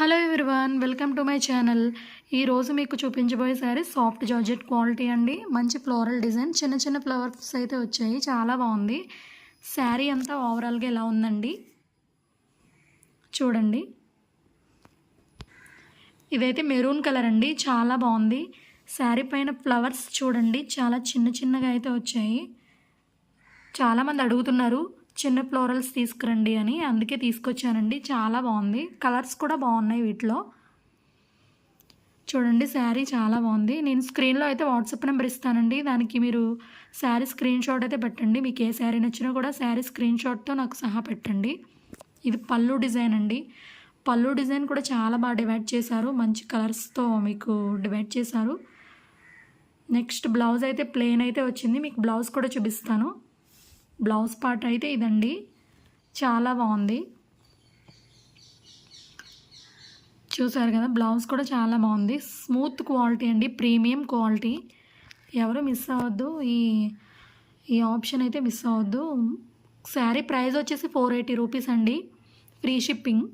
Hello everyone, welcome to my channel. ఈరోజు మీకు చూపించబోయే సారీ సాఫ్ట్ జార్జెట్ క్వాలిటీ అండి. మంచి ఫ్లోరల్ డిజైన్, చిన్న చిన్న ఫ్లవర్స్ అయితే వచ్చాయి. చాలా బాగుంది. శారీ అంతా ఓవరాల్గా ఎలా ఉందండి చూడండి. ఇదైతే మెరూన్ కలర్ అండి, చాలా బాగుంది. శారీ పైన ఫ్లవర్స్ చూడండి, చాలా చిన్న చిన్నగా అయితే వచ్చాయి. చాలామంది అడుగుతున్నారు చిన్న ఫ్లోరల్స్ తీసుకురండి అని, అందుకే తీసుకొచ్చానండి. చాలా బాగుంది. కలర్స్ కూడా బాగున్నాయి వీటిలో. చూడండి, శారీ చాలా బాగుంది. నేను స్క్రీన్లో అయితే వాట్సాప్ నెంబర్ ఇస్తానండి, దానికి మీరు శారీ స్క్రీన్ షాట్ అయితే పెట్టండి. మీకు ఏ శారీ నచ్చినా కూడా శారీ స్క్రీన్ షాట్తో నాకు సహా పెట్టండి. ఇది పళ్ళు డిజైన్ అండి. పళ్ళు డిజైన్ కూడా చాలా బాగా డివైడ్ చేశారు. మంచి కలర్స్తో మీకు డివైడ్ చేశారు. నెక్స్ట్ బ్లౌజ్ అయితే ప్లెయిన్ అయితే వచ్చింది. మీకు బ్లౌజ్ కూడా చూపిస్తాను. బ్లౌజ్ పార్ట్ అయితే ఇదండి, చాలా బాగుంది. చూసారు కదా, బ్లౌజ్ కూడా చాలా బాగుంది. స్మూత్ క్వాలిటీ అండి, ప్రీమియం క్వాలిటీ. ఎవరు మిస్ అవ్వద్దు, ఈ ఆప్షన్ అయితే మిస్ అవ్వద్దు. శారీ ప్రైస్ వచ్చేసి 480 రూపీస్ అండి, ఫ్రీ షిప్పింగ్.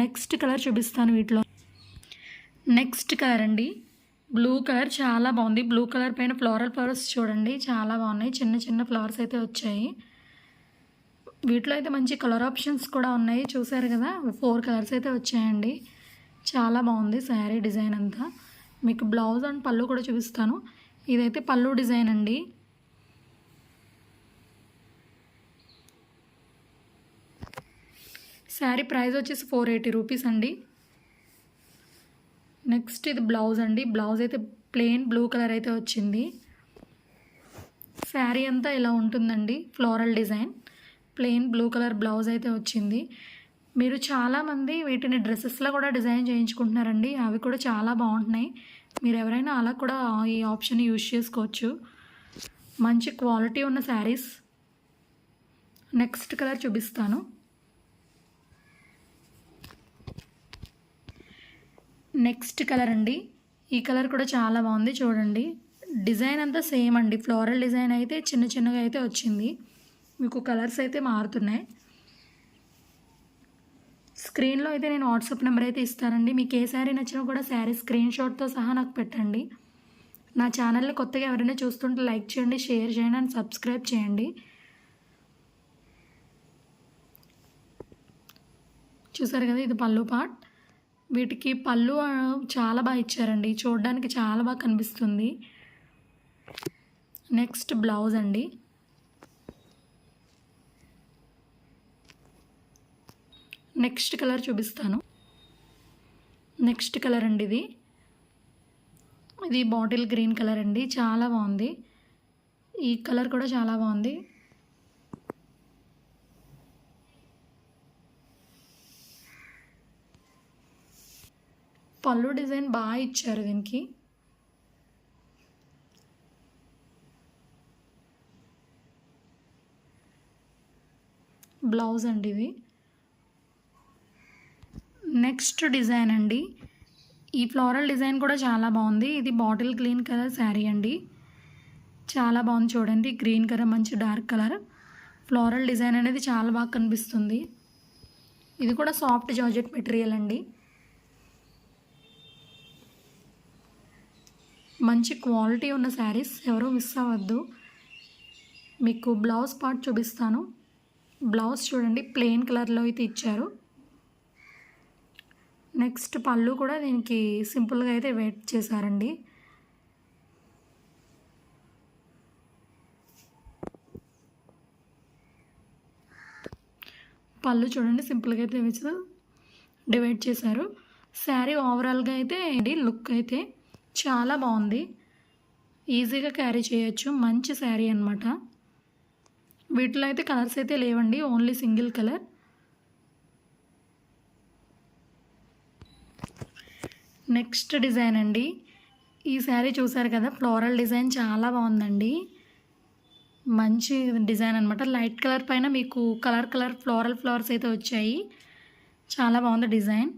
నెక్స్ట్ కలర్ చూపిస్తాను వీటిలో. నెక్స్ట్ కలర్ అండి, బ్లూ కలర్. చాలా బాగుంది. బ్లూ కలర్ పైన ఫ్లోరల్ ఫ్లవర్స్ చూడండి, చాలా బాగున్నాయి. చిన్న చిన్న ఫ్లవర్స్ అయితే వచ్చాయి. వీటిలో అయితే మంచి కలర్ ఆప్షన్స్ కూడా ఉన్నాయి. చూసారు కదా, 4 కలర్స్ అయితే వచ్చాయండి. చాలా బాగుంది శారీ డిజైన్ అంతా. మీకు బ్లౌజ్ అండ్ పళ్ళు కూడా చూపిస్తాను. ఇదైతే పళ్ళు డిజైన్ అండి. శారీ ప్రైస్ వచ్చేసి 480 రూపీస్ అండి. నెక్స్ట్ ఇది బ్లౌజ్ అండి. బ్లౌజ్ అయితే ప్లెయిన్ బ్లూ కలర్ అయితే వచ్చింది. శారీ అంతా ఇలా ఉంటుందండి, floral design. Plain blue colour blouse అయితే వచ్చింది. మీరు చాలామంది వీటిని డ్రెస్సెస్లో కూడా డిజైన్ చేయించుకుంటున్నారండి, అవి కూడా చాలా బాగుంటున్నాయి. మీరు ఎవరైనా అలా కూడా ఈ ఆప్షన్ యూజ్ చేసుకోవచ్చు. మంచి క్వాలిటీ ఉన్న శారీస్. నెక్స్ట్ కలర్ చూపిస్తాను. నెక్స్ట్ కలర్ అండి, ఈ కలర్ కూడా చాలా బాగుంది. చూడండి, డిజైన్ అంతా సేమ్ అండి. ఫ్లోరల్ డిజైన్ అయితే చిన్న చిన్నగా అయితే వచ్చింది. మీకు కలర్స్ అయితే మారుతున్నాయి. స్క్రీన్లో అయితే నేను వాట్సాప్ నెంబర్ అయితే ఇస్తానండి. మీకు ఏ శారీ నచ్చినా కూడా శారీ స్క్రీన్ షాట్తో సహా నాకు పెట్టండి. నా ఛానల్ని కొత్తగా ఎవరైనా చూస్తుంటే లైక్ చేయండి, షేర్ చేయండి అండ్ సబ్స్క్రైబ్ చేయండి. చూసారు కదా, ఇది పళ్ళు పార్ట్. వీటికి పళ్ళు చాలా బాగా ఇచ్చారండి, చూడడానికి చాలా బాగా కనిపిస్తుంది. నెక్స్ట్ బ్లౌజ్ అండి. నెక్స్ట్ కలర్ చూపిస్తాను. నెక్స్ట్ కలర్ అండి, ఇది బాటిల్ గ్రీన్ కలర్ అండి, చాలా బాగుంది. ఈ కలర్ కూడా చాలా బాగుంది. పళ్ళు డిజైన్ బాగా ఇచ్చారు దీనికి. బ్లౌజ్ అండి ఇది. నెక్స్ట్ డిజైన్ అండి, ఈ ఫ్లోరల్ డిజైన్ కూడా చాలా బాగుంది. ఇది బాటిల్ గ్రీన్ కలర్ శారీ అండి, చాలా బాగుంది. చూడండి, గ్రీన్ కలర్ మంచి డార్క్ కలర్. ఫ్లోరల్ డిజైన్ అనేది చాలా బాగా కనిపిస్తుంది. ఇది కూడా సాఫ్ట్ జార్జెట్ మెటీరియల్ అండి, మంచి క్వాలిటీ ఉన్న శారీస్. ఎవరూ మిస్ అవ్వద్దు. మీకు బ్లౌజ్ పార్ట్ చూపిస్తాను. బ్లౌజ్ చూడండి, ప్లెయిన్ కలర్లో అయితే ఇచ్చారు. నెక్స్ట్ పళ్ళు కూడా దీనికి సింపుల్గా అయితే వెయిట్ చేశారండి. పళ్ళు చూడండి, సింపుల్గా అయితే డివైడ్ చేశారు. శారీ ఓవరాల్గా అయితే లుక్ అయితే చాలా బాగుంది. ఈజీగా క్యారీ చేయొచ్చు. మంచి శారీ అనమాట. వీటిలో అయితే కలర్స్ అయితే లేవండి, only single colour. Next design అండి, ఈ శారీ చూసారు కదా, ఫ్లోరల్ డిజైన్ చాలా బాగుందండి. మంచి డిజైన్ అనమాట. లైట్ కలర్ పైన మీకు కలర్ ఫ్లోరల్ ఫ్లవర్స్ అయితే వచ్చాయి. చాలా బాగుంది డిజైన్.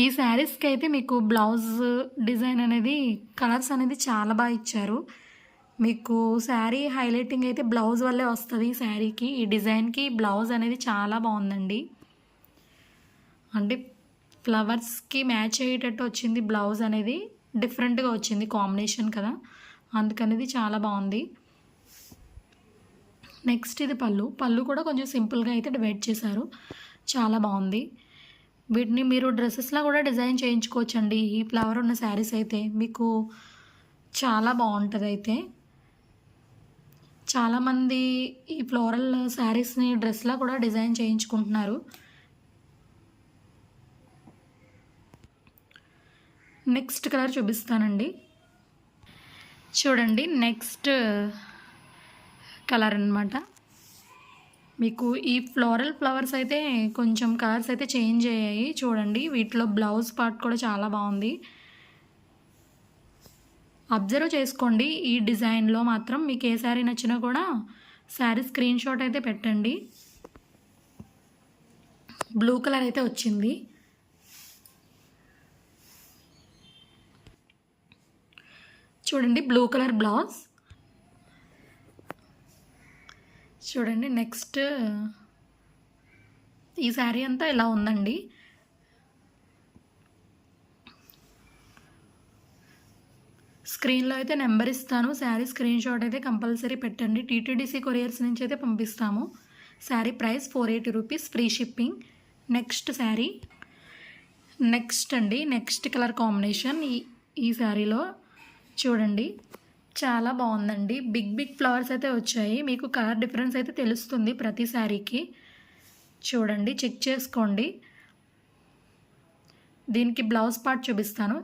ఈ శారీస్కి అయితే మీకు బ్లౌజ్ డిజైన్ అనేది కలర్స్ అనేది చాలా బాగా ఇచ్చారు. మీకు శారీ హైలైటింగ్ అయితే బ్లౌజ్ వల్లే వస్తుంది. ఈ శారీకి ఈ డిజైన్కి బ్లౌజ్ అనేది చాలా బాగుందండి. అంటే ఫ్లవర్స్కి మ్యాచ్ అయ్యేటట్టు వచ్చింది బ్లౌజ్ అనేది, డిఫరెంట్గా వచ్చింది కాంబినేషన్ కదా, అందుకనేది చాలా బాగుంది. నెక్స్ట్ ఇది పళ్ళు కూడా కొంచెం సింపుల్గా అయితే డివైడ్ చేశారు, చాలా బాగుంది. వీటిని మీరు డ్రెస్సెస్లా కూడా డిజైన్ చేయించుకోవచ్చండి. ఈ ఫ్లవర్ ఉన్న శారీస్ అయితే మీకు చాలా బాగుంటుంది. అయితే చాలామంది ఈ ఫ్లోరల్ శారీస్ని డ్రెస్లా కూడా డిజైన్ చేయించుకుంటున్నారు. నెక్స్ట్ కలర్ చూపిస్తానండి. చూడండి నెక్స్ట్ కలర్ అన్నమాట. మీకు ఈ ఫ్లోరల్ ఫ్లవర్స్ అయితే కొంచెం కలర్స్ అయితే చేంజ్ అయ్యాయి. చూడండి వీటిలో బ్లౌజ్ పార్ట్ కూడా చాలా బాగుంది. అబ్జర్వ్ చేసుకోండి. ఈ డిజైన్లో మాత్రం మీకు ఏ శారీ నచ్చినా కూడా శారీ స్క్రీన్ షాట్ అయితే పెట్టండి. బ్లూ కలర్ అయితే వచ్చింది. చూడండి బ్లూ కలర్ బ్లౌజ్. చూడండి నెక్స్ట్ ఈ శారీ అంతా ఇలా ఉందండి. స్క్రీన్లో అయితే నెంబర్ ఇస్తాను, శారీ స్క్రీన్ షాట్ అయితే కంపల్సరీ పెట్టండి. టీటీడీసీ కొరియర్స్ నుంచి అయితే పంపిస్తాము. Sari price 480 rupees, free shipping. Next sari. Next అండి నెక్స్ట్ కలర్ కాంబినేషన్ ఈ శారీలో చూడండి చాలా బాగుందండి. బిగ్ ఫ్లవర్స్ అయితే వచ్చాయి. మీకు కలర్ డిఫరెన్స్ అయితే తెలుస్తుంది ప్రతి శారీకి. చూడండి చెక్ చేసుకోండి. దీనికి బ్లౌజ్ పార్ట్ చూపిస్తాను.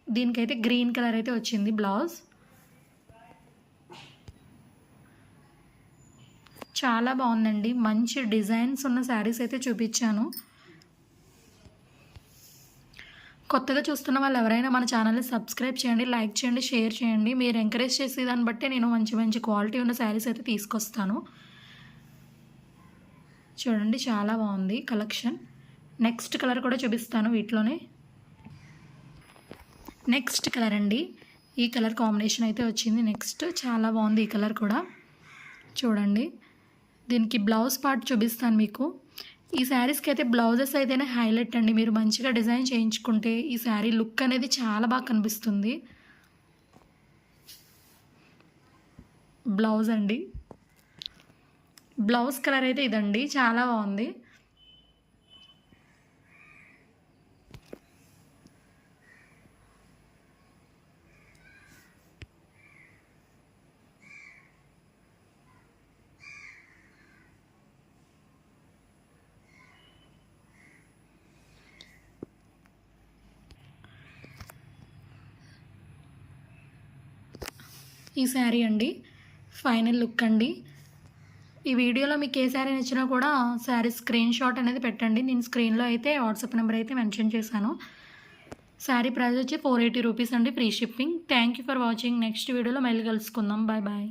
దీనికైతే గ్రీన్ కలర్ అయితే వచ్చింది బ్లౌజ్. చాలా బాగుందండి. మంచి డిజైన్స్ ఉన్న శారీస్ అయితే చూపించాను. కొత్తగా చూస్తున్న వాళ్ళు ఎవరైనా మన ఛానల్ని సబ్స్క్రైబ్ చేయండి, లైక్ చేయండి, షేర్ చేయండి. మీరు ఎంకరేజ్ చేసే దాన్ని బట్టి నేను మంచి క్వాలిటీ ఉన్న శారీస్ అయితే తీసుకొస్తాను. చూడండి చాలా బాగుంది కలెక్షన్. నెక్స్ట్ కలర్ కూడా చూపిస్తాను వీటిలోనే. నెక్స్ట్ కలర్ అండి. ఈ కలర్ కాంబినేషన్ అయితే వచ్చింది. నెక్స్ట్ చాలా బాగుంది ఈ కలర్ కూడా. చూడండి దీనికి బ్లౌజ్ పార్ట్ చూపిస్తాను మీకు. ఈ శారీస్కి అయితే బ్లౌజెస్ అయితేనే హైలైట్ అండి. మీరు మంచిగా డిజైన్ చేయించుకుంటే ఈ శారీ లుక్ అనేది చాలా బాగా కనిపిస్తుంది. బ్లౌజ్ అండి, బ్లౌజ్ కలర్ అయితే ఇదండి, చాలా బాగుంది. ఈ శారీ అండి ఫైనల్ లుక్ అండి. ఈ వీడియోలో మీకు ఏ శారీ నచ్చినా కూడా శారీ స్క్రీన్ షాట్ అనేది పెట్టండి. నేను స్క్రీన్లో అయితే వాట్సాప్ నెంబర్ అయితే మెన్షన్ చేశాను. శారీ ప్రైస్ వచ్చి 480 రూపీస్ అండి, free shipping. Thank you for watching. Next వీడియోలో మళ్ళీ కలుసుకుందాం. Bye bye.